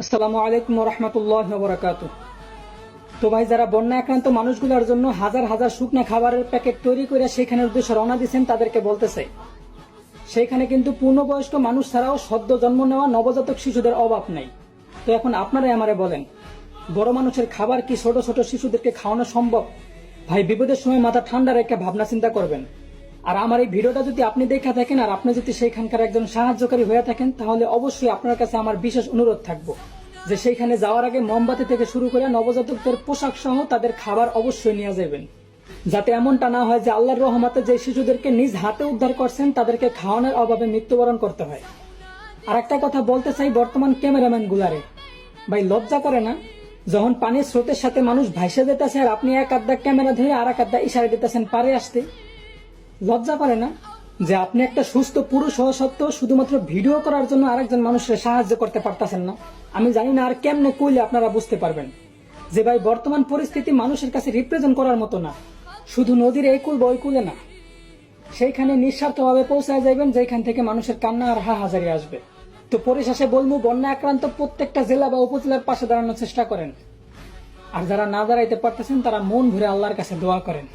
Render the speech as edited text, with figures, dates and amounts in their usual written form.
আসসালামু আলাইকুম রহমতুল্লাহ বরাকাত। তো ভাই, যারা বন্যা আক্রান্ত মানুষগুলোর জন্য হাজার হাজার শুকনা খাবারের প্যাকেট তৈরি করে সেখানের উদ্দেশ্যে রওনা দিচ্ছেন, তাদেরকে বলতে চাই, সেখানে কিন্তু পূর্ণবয়স্ক মানুষ ছাড়াও সদ্য জন্ম নেওয়া নবজাতক শিশুদের অভাব নেই। তো এখন আপনারাই আমারে বলেন, বড় মানুষের খাবার কি ছোট ছোট শিশুদেরকে খাওয়ানো সম্ভব? ভাই, বিপদের সময় মাথা ঠান্ডা রেখে ভাবনা চিন্তা করবেন। আর আমার এই ভিডিওটা যদি আপনি দেখা থাকেন আর আপনি যদি সেইখানকার একজন সাহায্যকারী হয়ে থাকেন, তাহলে অবশ্যই আপনার কাছে আমার বিশেষ অনুরোধ থাকবো যে সেইখানে যাওয়ার আগে মোমবাতি থেকে শুরু করে নবজাতকদের পোশাক সহ তাদের খাবার অবশ্যই নিয়ে যাবেন, যাতে এমনটা না হয় যে আল্লাহর রহমতে যে শিশুদেরকে নিজ হাতে উদ্ধার করছেন তাদেরকে খাওয়ানোর অভাবে মৃত্যুবরণ করতে হয়। আর একটা কথা বলতে চাই বর্তমান ক্যামেরাম্যান গুলারে, ভাই লজ্জা করে না যখন পানির স্রোতের সাথে মানুষ ভাইসে যেতেছে আর আপনি এক আধা ক্যামেরা ধরে আর এক আধা ইশারা দিতেছেন পারে আসতে? লজ্জা করে না যে আপনি একটা সুস্থ পুরুষ হওয়া সত্ত্বেও শুধুমাত্র ভিডিও করার জন্য আরেকজন মানুষের সাহায্য করতে পারতেছেন না? আমি জানি না আর কেমনে কইলে আপনারা বুঝতে পারবেন যে ভাই বর্তমান পরিস্থিতি মানুষের কাছে রিপ্রেজেন্ট করার মতো না। শুধু নদীর এই কুল বই কুলে না, সেইখানে নিঃস্বার্থভাবে পৌঁছায় যাবেন যেখান থেকে মানুষের কান্না আর হাহাজারি আসবে। তো পরিশেষে বলবো, বন্যা আক্রান্ত প্রত্যেকটা জেলা বা উপজেলার পাশে দাঁড়ানোর চেষ্টা করেন, আর যারা না দাঁড়াইতে পারতেছেন তারা মন ভরে আল্লাহর কাছে দোয়া করেন।